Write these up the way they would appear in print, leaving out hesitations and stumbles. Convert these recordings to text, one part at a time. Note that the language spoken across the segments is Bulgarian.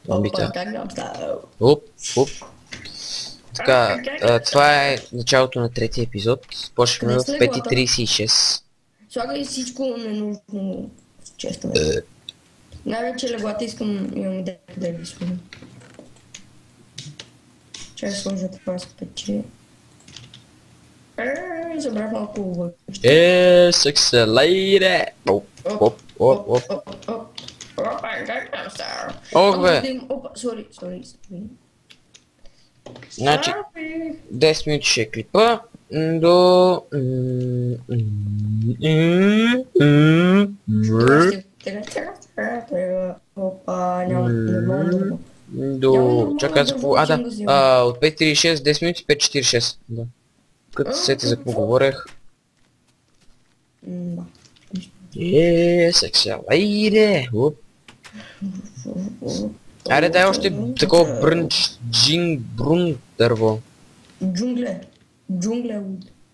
Бомбите. Оп, оп. Така, това е началото на третия епизод. Почваме в 5:36. Слагай всичко ненужно в честаме. Най-вече леглата имам идея да ги сложим. Чай сложа това с печи. Забрах малко въобще. Секселейре! Оп, оп, оп, оп. Ох бе! Опа, сори. Значи, 10 минути ще е клипа до... Опа, няма нормално. До... Чакай за какво... от 5:36, 10 минути, 5:46. Да. Като се сети за какво говорех. Секселейре! Оп. Айде дай още такова брун дърво. Джунгле.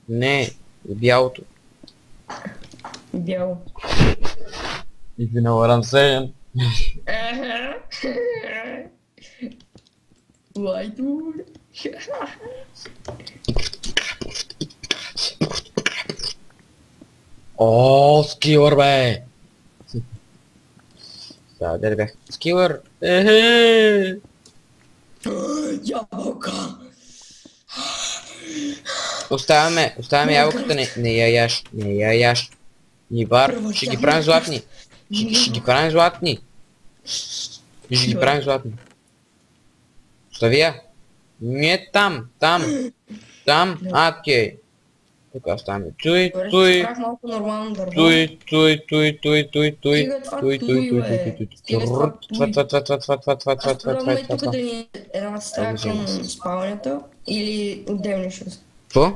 Не, бялото. Бяло. If you know what I'm saying. Why dude? О, скилър бе! Да, дали бях? Скилър! Ябълка! Оставяме ябълката, не я яш. Нибар, ще ги правим златни. Ще ги правим златни. Остави я. Не там. Окей. Така стане. Туй. Тук да ни една стая към спалнята или отделни ще са. Какво?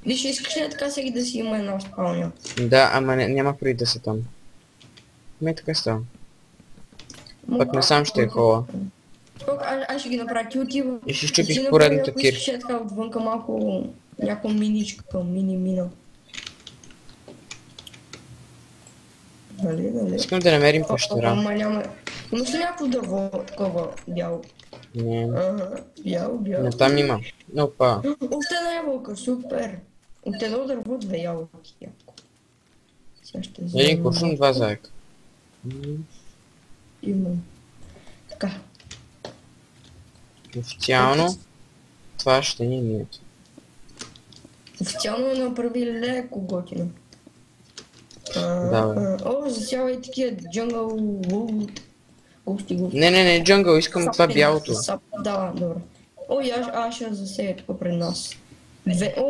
Виж, искаш ли така всеки да си има една спалня? Да, ама няма преди да са там. Ме така става. Пък не сам ще е хола. Аз ще ги направя, ти отива. И ще щупих поредната кир. Ще така отвънка малко някаква миничка, мина. Дали? Искам да намерим пещера. Имаш ли някакво дърво такова бяло? Не. Бяло. Не, там има. Опа. Още една ябълка, супер. От едно дърво 2 ябълки. Един куршум, 2 заека. Имам. Така. Официално това ще ни минето. Официално направи леко готино. Да, бе. Засява и такива джангъл лут. Гости. Не, джангъл, искам това бялото. Да, добре. Аз ще засея тук пред нас.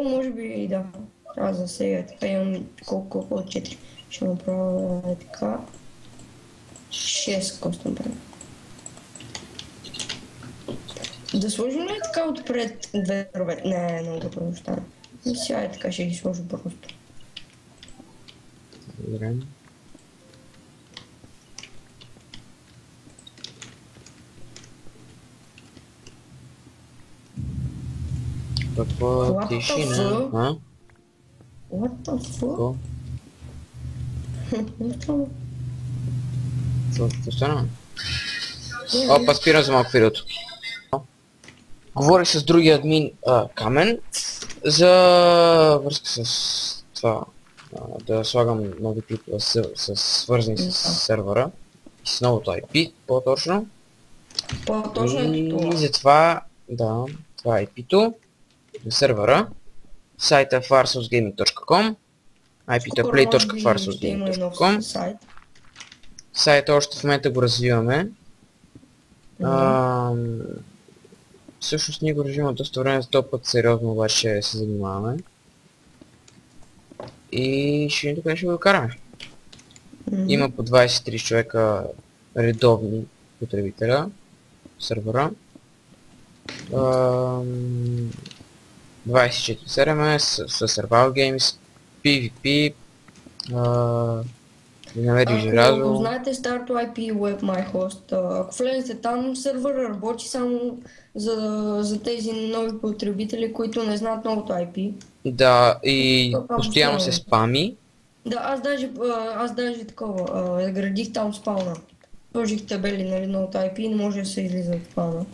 Може би и да. Трябва да засея. Така имам колко 4. Ще направя така. 6 коста направя. Да сложим ли така отпред 2 дървета? Не, много добро ще стане. Сега така ще ги сложа просто. Добре. Каква тишина? What the fuck? Какво стана? Опа, спирам за малко видеото. Говорих с другия админ Камен за връзка с това да слагам нови клипове свързани с сервера и с новото IP, по-точно. И затова, да, това е IP-то на сервера, сайта farsourcegaming.com, IP-то е play.farsourcegaming.com. Сайта още в момента го развиваме. Всъщност ние го режима доста време, за този път сериозно обаче се занимаваме. И ще видим къде ще го караме. Има по 23 човека редовни потребителя в сервера. 24 CRMS, с Survival Games, PvP, намери желязо. Ако знаете старото IP WebMyHost, ако влезете там, сервера работи само за тези нови потребители, които не знаят новото IP. Да, и постоянно се спами. Да, аз даже такова, градих там спауна. Сложих табели, нали, на от IP и не може да се излиза от спауна.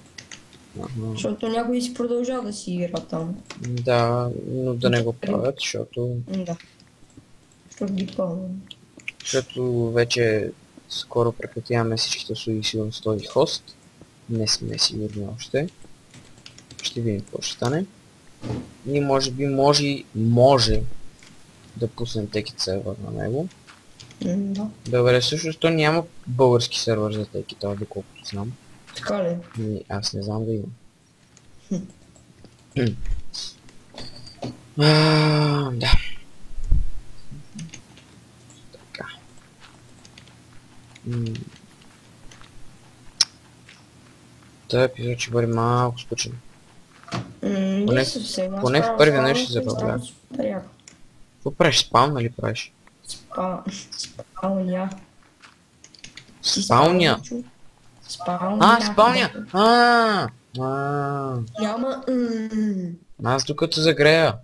Ага. Защото някой си продължава да си игра там. Да, но да не го правят, защото... Да. Защото ги пълна. Защото вече скоро прекратяваме всичките услуги сигурно с този хост. Не сме сигурни още. Ще видим какво ще стане. И може би може да пуснем текит сервер на него. Да. Добре, всъщност то няма български сервер за текит, доколкото знам. Така ли? Аз не знам да има. Да. Така. Този епизод ще бъде малко скучен. Не съвсем. Поне в първия нещо ще забавлява. Какво правиш? Спаун, нали правиш? Спауня. Спауня? Спауня! Няма. Аз докато загрея.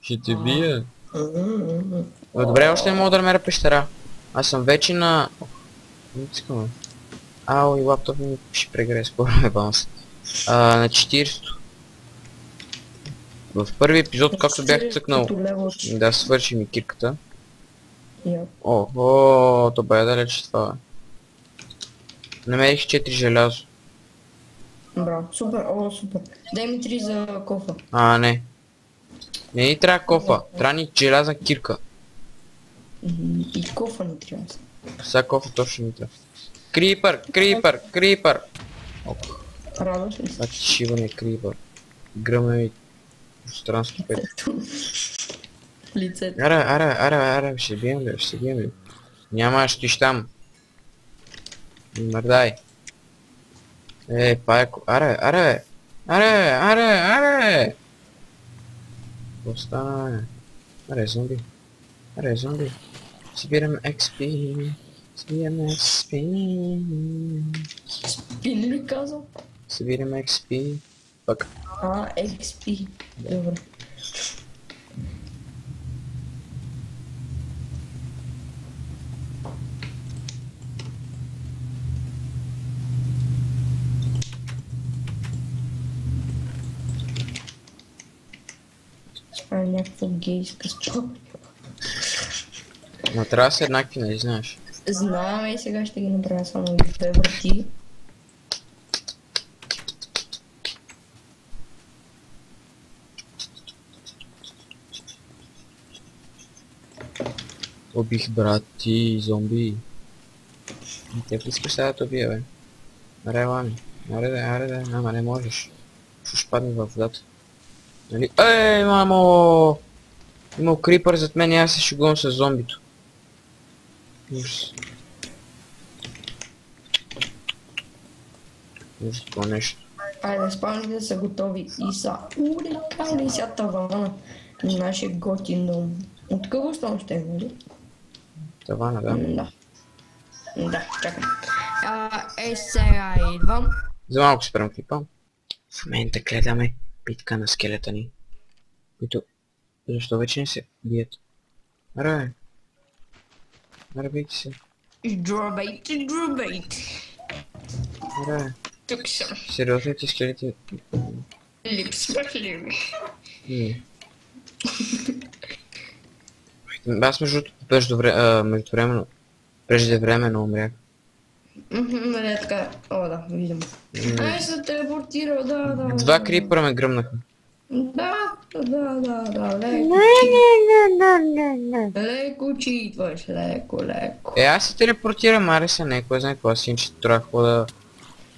Ще те бия. Добре, още не мога да намеря пещера. Аз съм вече на... Не цикаме. Ау, и лаптоп ми ще прегре, скоро ме баунс. На 40. В първи епизод, както бях цъкнал да свърши ми кирката. Охо, то бе далеч това. Намерих 4 желязо. Браво, супер, супер. Дай ми 3 за кофа. Не. Не ни трябва кофа, трябва ни желязна кирка. И кофа не трябва. Сега кофа точно ни трябва. Крипър! Радваш ли се? Това шиване крипър. Гръмна ми пространство пет. Лицето. Ара, ще бием ли? Няма, ще иш там. Мърдай. Пайко, аре! Остана. Аре, зомби. Събирам XP. Спин ли казал? Събирам XP. Пък. XP. Добре. Това е някаква гейска спорта. Но трябва да са еднакви, нали знаеш? Знам, и сега ще ги направя само две врати. Убих брат ти, зомби. Те искаш сега да те убия, бе. Аре, лами. Аре, ама не можеш. Ще падне във водата. Нали? Мамо! Имал крипър зад мен и аз се шегувам с зомбито. Ужас. Ужас това нещо. Айде, спалните са готови и са уникални сега тавана на нашия готин дом. От какво стана ще, нали? Тавана, да. Да, чакай. Сега идвам. За малко спрям клипа. В момента гледаме битка на скелета ни, които защо вече не се бият. Аре, бийте се. Дробейте. Аре, Тук съм. сериозно ти скелети? Липсвах ли ми? Аз преждевременно умрях. Нали така, да, виждам. Се телепортира, да. Два крипъра ме гръмнаха. Да, леко читваш, леко. Аз се телепортирам, аре се некой, знае какво, аз иначе трябва да хода...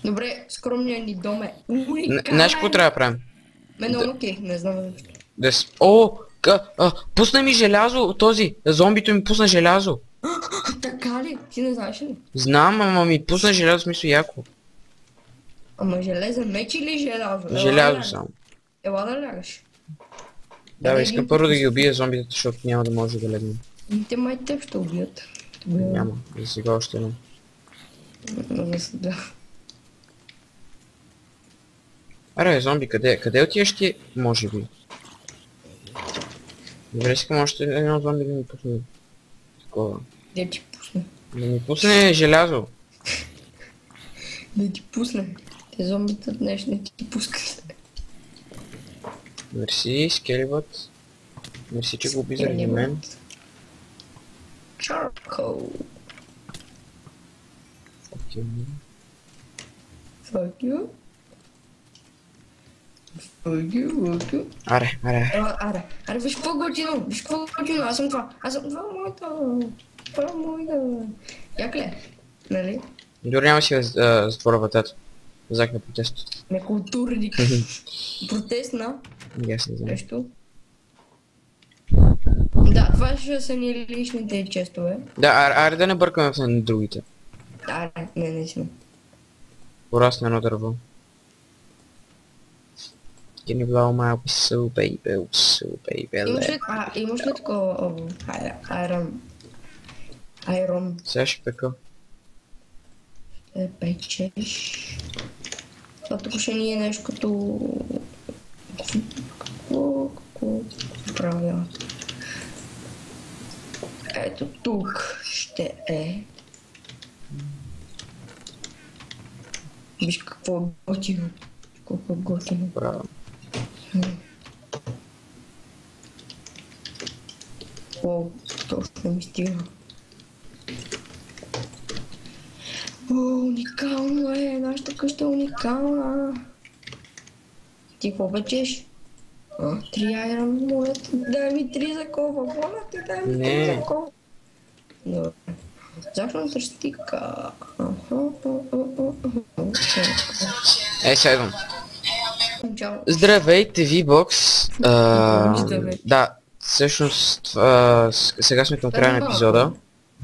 Добре, скромният ни дом е уникален. Знаеш какво трябва да правим? Окей, не знам. Пусна ми желязо, зомбито ми пусна желязо. Така ли? Ти не знаеш ли? Знам, ама ми пусна желязо, смисъл яко. Ама железен меч или желязо? Желязо само. Ела да лягаш. Да, искам първо да ги убия зомбитата, защото няма да може да легнем. Те май теб ще убият. Няма, за сега още не. Да. Аре, зомби, къде отиваш ти? Може би. Добре, искам още едно зомби да ми пусне такова. Да ти пусне. Да ми пусне желязо. Да ти пусне. Те зомбите днес не ти пускат. Мерси, скелебът. Мерси, че го уби заради мен. Charcoal. Окей. Fuck you. Fuck you, fuck you. Аре, аре. Аре, виж какво готино, виж какво готино, аз съм това моето. Това моето. Якле, нали? Дори няма си затворя вратата. Взах на протест. Некултурник. Протест на Аз не знам. нещо. Да, това ще са ни личните честове. Да, аре да не бъркаме в другите. Аре, не сме. Порасна едно дърво. Can you blow my whistle, baby, whistle, baby, Имаш ли такова айрон? Сега ще пека. Печеш. Това тук ще ни е нещо като... Какво правя? Ето тук ще е. Виж какво е готино. Колко е готино. Браво. О, точно ми стига. О, уникално е, нашата къща е уникална. Ти какво печеш? 3 айрон, моля те, дай ми 3 закова, моля те, дай ми 3 закова. Добре. Започвам тръстика. Сега идвам. Чао. Здравейте, V-Box. Здравей. Да, всъщност сега сме към края на епизода.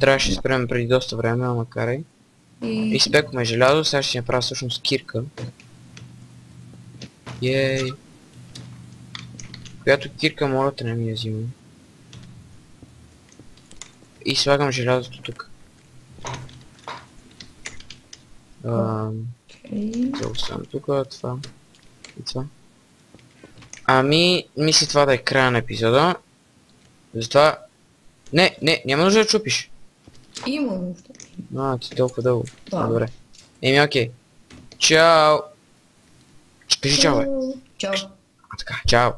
Трябваше да спрем преди доста време, ама карай. Изпекохме желязо, сега ще си направя всъщност кирка. Ей. Която кирка моля те не ми я взимам. И слагам желязото тук. Заоставям тук, това и това. Ами, мисли това да е края на епизода. Затова... Не, няма нужда да чупиш. Има нужда. Ти толкова дълго. Да. Добре. Окей. Чао! Кажи чао, бе. Чао. Така, чао.